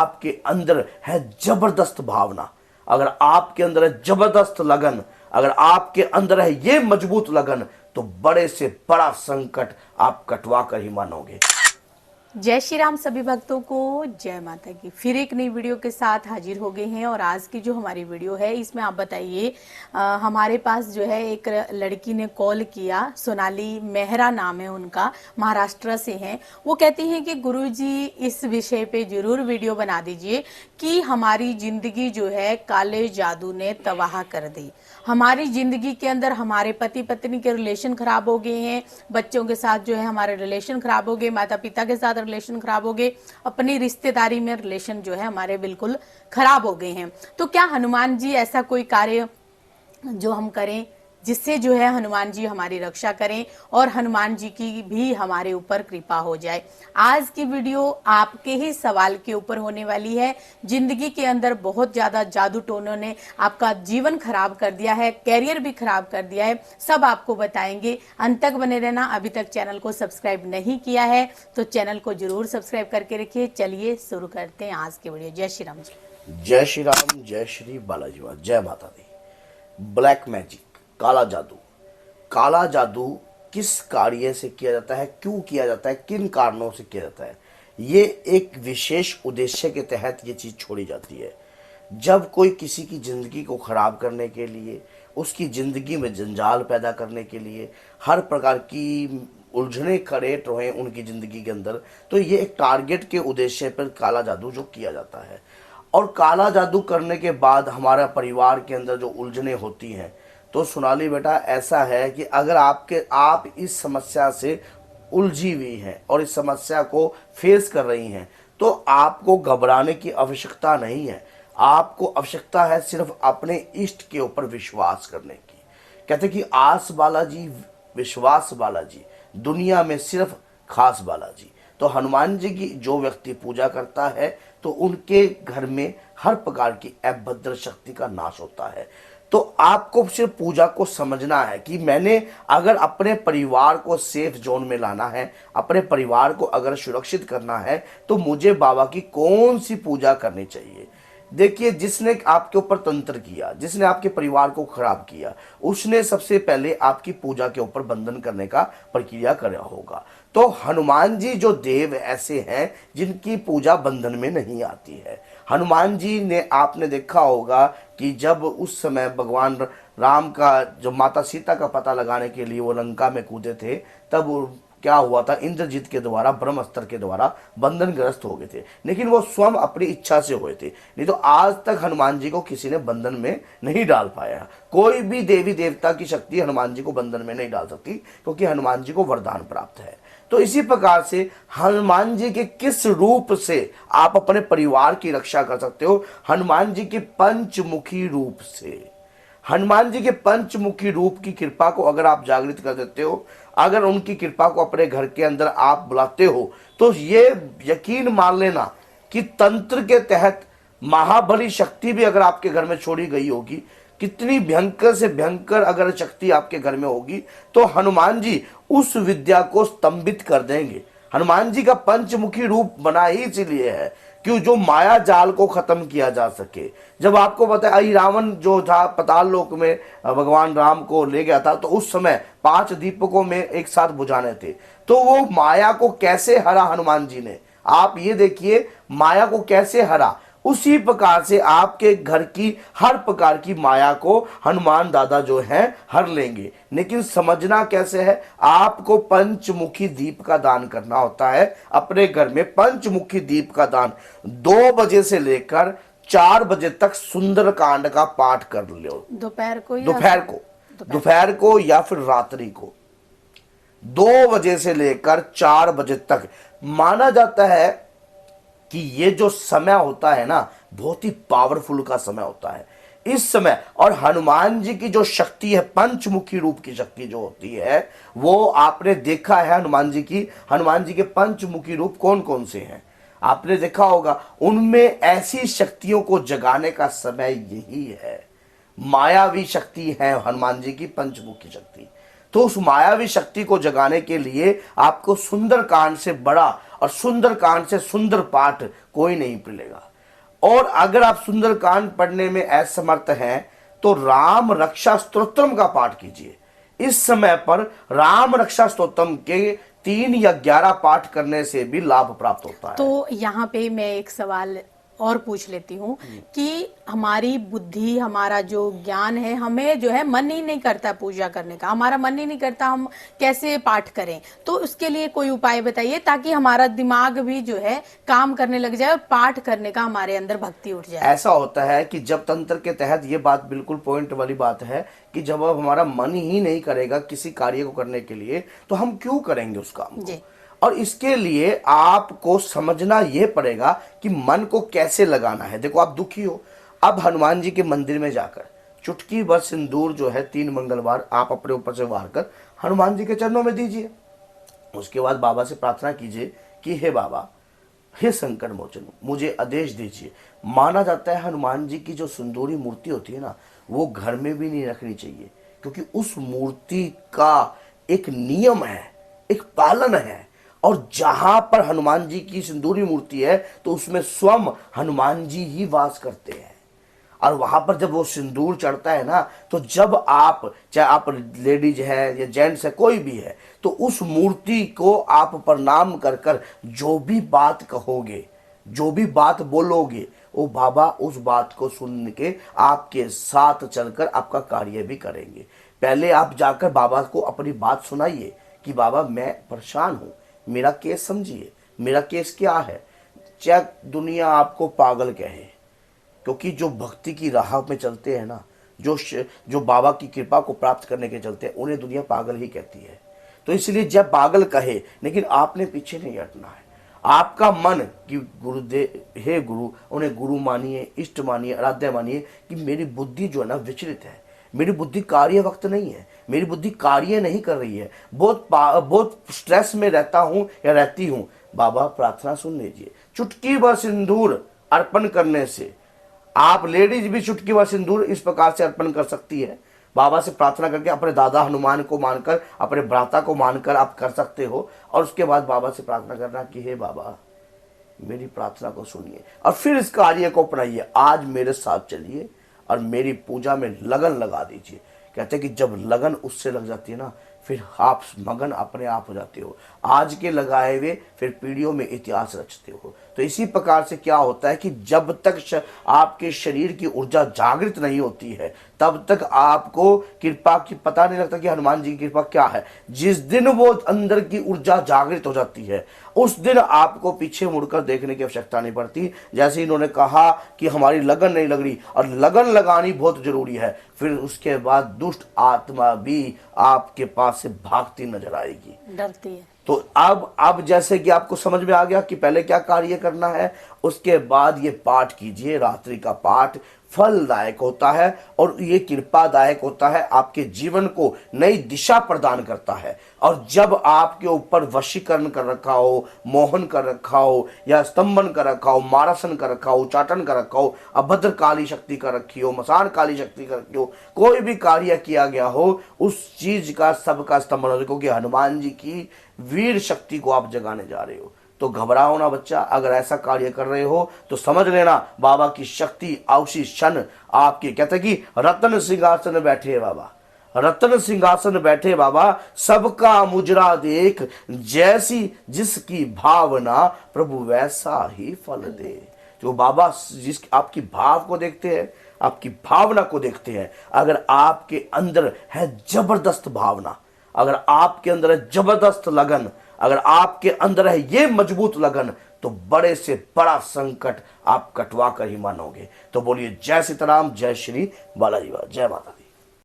आपके अंदर है जबरदस्त भावना, अगर आपके अंदर है जबरदस्त लगन, अगर आपके अंदर है ये मजबूत लगन, तो बड़े से बड़ा संकट आप कटवा कर ही मानोगे। जय श्री राम सभी भक्तों को, जय माता की। फिर एक नई वीडियो के साथ हाजिर हो गए हैं। और आज की जो हमारी वीडियो है इसमें आप बताइए, हमारे पास जो है एक लड़की ने कॉल किया, सोनाली मेहरा नाम है उनका, महाराष्ट्र से हैं। वो कहती हैं कि गुरुजी इस विषय पे जरूर वीडियो बना दीजिए कि हमारी जिंदगी जो है काले जादू ने तबाह कर दी। हमारी जिंदगी के अंदर हमारे पति पत्नी के रिलेशन खराब हो गए हैं, बच्चों के साथ जो है हमारे रिलेशन खराब हो गए, माता पिता के साथ रिलेशन खराब हो गए, अपनी रिश्तेदारी में रिलेशन जो है हमारे बिल्कुल खराब हो गए हैं। तो क्या हनुमान जी ऐसा कोई कार्य जो हम करें जिससे जो है हनुमान जी हमारी रक्षा करें और हनुमान जी की भी हमारे ऊपर कृपा हो जाए। आज की वीडियो आपके ही सवाल के ऊपर होने वाली है। जिंदगी के अंदर बहुत ज्यादा जादू टोनों ने आपका जीवन खराब कर दिया है, कैरियर भी खराब कर दिया है, सब आपको बताएंगे। अंत तक बने रहना। अभी तक चैनल को सब्सक्राइब नहीं किया है तो चैनल को जरूर सब्सक्राइब करके रखिए। चलिए शुरू करते हैं आज की वीडियो। जय श्री राम जी। जय श्री राम, जय श्री बालाजी, जय माता दी। ब्लैक मैजिक, काला जादू। काला जादू किस कार्य से किया जाता है, क्यों किया जाता है, किन कारणों से किया जाता है, ये एक विशेष उद्देश्य के तहत ये चीज छोड़ी जाती है। जब कोई किसी की जिंदगी को खराब करने के लिए, उसकी जिंदगी में जंजाल पैदा करने के लिए, हर प्रकार की उलझने क्रिएट रहे उनकी जिंदगी के अंदर, तो ये एक टारगेट के उद्देश्य पर काला जादू जो किया जाता है। और काला जादू करने के बाद हमारा परिवार के अंदर जो उलझने होती हैं, तो सोनाली बेटा ऐसा है कि अगर आप इस समस्या से उलझी हुई हैं और इस समस्या को फेस कर रही हैं, तो आपको घबराने की आवश्यकता नहीं है। आपको आवश्यकता है सिर्फ अपने इष्ट के ऊपर विश्वास करने की। कहते कि आस बालाजी, विश्वास बालाजी, दुनिया में सिर्फ खास बालाजी। तो हनुमान जी की जो व्यक्ति पूजा करता है तो उनके घर में हर प्रकार की अभद्र शक्ति का नाश होता है। तो आपको सिर्फ पूजा को समझना है कि मैंने अगर अपने परिवार को सेफ जोन में लाना है, अपने परिवार को अगर सुरक्षित करना है, तो मुझे बाबा की कौन सी पूजा करनी चाहिए। देखिए, जिसने आपके ऊपर तंत्र किया, जिसने आपके परिवार को खराब किया, उसने सबसे पहले आपकी पूजा के ऊपर बंधन करने का प्रक्रिया करा होगा। तो हनुमान जी जो देव ऐसे हैं जिनकी पूजा बंधन में नहीं आती है। हनुमान जी ने, आपने देखा होगा कि जब उस समय भगवान राम का, जब माता सीता का पता लगाने के लिए वो लंका में कूदे थे, तब क्या हुआ था, इंद्रजीत के द्वारा, ब्रह्मास्त्र के द्वारा बंधनग्रस्त हो गए थे। लेकिन वो स्वयं अपनी इच्छा से हुए थे, नहीं तो आज तक हनुमान जी को किसी ने बंधन में नहीं डाल पाया। कोई भी देवी देवता की शक्ति हनुमान जी को बंधन में नहीं डाल सकती, क्योंकि हनुमान जी को वरदान प्राप्त है। तो इसी प्रकार से हनुमान जी के किस रूप से आप अपने परिवार की रक्षा कर सकते हो? हनुमान जी के पंचमुखी रूप से। हनुमान जी के पंचमुखी रूप की कृपा को अगर आप जागृत कर देते हो, अगर उनकी कृपा को अपने घर के अंदर आप बुलाते हो, तो ये यकीन मान लेना कि तंत्र के तहत महाबली शक्ति भी अगर आपके घर में छोड़ी गई होगी, कितनी भयंकर से भयंकर अगर शक्ति आपके घर में होगी, तो हनुमान जी उस विद्या को स्तंभित कर देंगे। हनुमान जी का पंचमुखी रूप बना ही इसलिए है कि जो माया जाल को खत्म किया जा सके। जब आपको पता है रावण जो था पाताल लोक में भगवान राम को ले गया था, तो उस समय 5 दीपकों में एक साथ बुझाने थे। तो वो माया को कैसे हरा हनुमान जी ने, आप ये देखिए माया को कैसे हरा। उसी प्रकार से आपके घर की हर प्रकार की माया को हनुमान दादा जो हैं हर लेंगे। लेकिन समझना कैसे है, आपको पंचमुखी दीप का दान करना होता है। अपने घर में पंचमुखी दीप का दान 2 बजे से लेकर 4 बजे तक सुंदरकांड का पाठ कर लो। दोपहर को या फिर रात्रि को 2 बजे से लेकर 4 बजे तक। माना जाता है कि ये जो समय होता है ना, बहुत ही पावरफुल का समय होता है इस समय। और हनुमान जी की जो शक्ति है, पंचमुखी रूप की शक्ति जो होती है, वो आपने देखा है हनुमान जी के पंचमुखी रूप कौन कौन से हैं, आपने देखा होगा। उनमें ऐसी शक्तियों को जगाने का समय यही है। मायावी शक्ति है हनुमान जी की पंचमुखी शक्ति। तो उस मायावी शक्ति को जगाने के लिए आपको सुंदरकांड से बड़ा और सुंदरकांड से सुंदर पाठ कोई नहीं मिलेगा। और अगर आप सुंदरकांड पढ़ने में असमर्थ हैं तो राम रक्षा स्तोत्रम का पाठ कीजिए। इस समय पर राम रक्षा स्तोत्रम के 3 या 11 पाठ करने से भी लाभ प्राप्त होता है। तो यहाँ पे मैं एक सवाल और पूछ लेती हूँ कि हमारी बुद्धि, हमारा जो ज्ञान है, हमें जो है मन ही नहीं करता पूजा करने का, हमारा मन ही नहीं करता, हम कैसे पाठ करें? तो उसके लिए कोई उपाय बताइए ताकि हमारा दिमाग भी जो है काम करने लग जाए और पाठ करने का हमारे अंदर भक्ति उठ जाए। ऐसा होता है कि जब तंत्र के तहत ये बात बिल्कुल पॉइंट वाली बात है कि जब अब हमारा मन ही नहीं करेगा किसी कार्य को करने के लिए तो हम क्यों करेंगे उस काम को? जी। और इसके लिए आपको समझना यह पड़ेगा कि मन को कैसे लगाना है। देखो, आप दुखी हो, अब हनुमान जी के मंदिर में जाकर चुटकी भर सिंदूर जो है 3 मंगलवार आप अपने ऊपर से वार कर हनुमान जी के चरणों में दीजिए। उसके बाद बाबा से प्रार्थना कीजिए कि हे बाबा, हे संकट मोचन, मुझे आदेश दीजिए। माना जाता है हनुमान जी की जो सिंदूरी मूर्ति होती है ना, वो घर में भी नहीं रखनी चाहिए, क्योंकि उस मूर्ति का एक नियम है, एक पालन है। और जहां पर हनुमान जी की सिंदूरी मूर्ति है तो उसमें स्वयं हनुमान जी ही वास करते हैं। और वहां पर जब वो सिंदूर चढ़ता है ना, तो जब आप, चाहे आप लेडीज है या जेंट्स है, कोई भी है, तो उस मूर्ति को आप प्रणाम कर कर जो भी बात कहोगे, जो भी बात बोलोगे, वो बाबा उस बात को सुन के आपके साथ चलकर आपका कार्य भी करेंगे। पहले आप जाकर बाबा को अपनी बात सुनाइए कि बाबा मैं परेशान हूं, मेरा केस समझिए, मेरा केस क्या है। चाहे दुनिया आपको पागल कहे, क्योंकि जो भक्ति की राह में चलते हैं ना, जो बाबा की कृपा को प्राप्त करने के चलते हैं, उन्हें दुनिया पागल ही कहती है। तो इसलिए जब पागल कहे, लेकिन आपने पीछे नहीं हटना है। आपका मन कि गुरुदेव, हे गुरु, उन्हें गुरु मानिए, इष्ट मानिए, आराध्य मानिए कि मेरी बुद्धि जो है ना विचलित है, मेरी बुद्धि कार्य वक्त नहीं है, मेरी बुद्धि कार्य नहीं कर रही है, बहुत स्ट्रेस में रहता हूं या रहती हूं। बाबा प्रार्थना सुन लीजिए। चुटकी भर सिंदूर अर्पण करने से, आप लेडीज भी चुटकी भर सिंदूर इस प्रकार से अर्पण कर सकती है। बाबा से प्रार्थना करके अपने दादा हनुमान को मानकर, अपने भ्राता को मानकर आप कर सकते हो। और उसके बाद बाबा से प्रार्थना करना कि हे बाबा, मेरी प्रार्थना को सुनिए और फिर इस कार्य को अपनाइए। आज मेरे साथ चलिए और मेरी पूजा में लगन लगा दीजिए। कहते हैं कि जब लगन उससे लग जाती है ना, फिर आप मगन अपने आप हो जाते हो। आज के लगाए हुए फिर पीढ़ियों में इतिहास रचते हो। तो इसी प्रकार से क्या होता है कि जब तक आपके शरीर की ऊर्जा जागृत नहीं होती है, तब तक आपको कृपा की पता नहीं लगता कि हनुमान जी की कृपा क्या है। जिस दिन वो अंदर की ऊर्जा जागृत हो जाती है, उस दिन आपको पीछे मुड़कर देखने की आवश्यकता नहीं पड़ती। जैसे इन्होंने कहा कि हमारी लगन नहीं लग रही, और लगन लगानी बहुत जरूरी है। फिर उसके बाद दुष्ट आत्मा भी आपके पास से भागती नजर आएगी, डरती है। तो अब जैसे कि आपको समझ में आ गया कि पहले क्या कार्य करना है, उसके बाद ये पाठ कीजिए। रात्रि का पाठ फलदायक होता है और ये कृपादायक होता है, आपके जीवन को नई दिशा प्रदान करता है। और जब आपके ऊपर वशीकरण कर रखा हो, मोहन कर रखा हो, या स्तंभन कर रखा हो, मारसन कर रखा हो, उचाटन कर रखा हो, अभद्र काली शक्ति कर रखी हो, मसान काली शक्ति कर रखी हो, कोई भी कार्य किया गया हो, उस चीज का सबका स्तंभन हो, क्योंकि हनुमान जी की वीर शक्ति को आप जगाने जा रहे हो। तो घबराओ ना बच्चा, अगर ऐसा कार्य कर रहे हो तो समझ लेना बाबा की शक्ति आवशी क्षण आपकी। कहते कि रत्न सिंहासन बैठे बाबा, रत्न सिंहासन बैठे बाबा, सबका मुजरा देख, जैसी जिसकी भावना प्रभु वैसा ही फल दे। जो बाबा जिस आपकी भाव को देखते हैं, आपकी भावना को देखते हैं। अगर आपके अंदर है जबरदस्त भावना, अगर आपके अंदर है जबरदस्त लगन, अगर आपके अंदर है ये मजबूत लगन, तो बड़े से बड़ा संकट आप कटवा कर ही मानोगे। तो बोलिए जय सीताराम, जय श्री बालाजी, जय माता।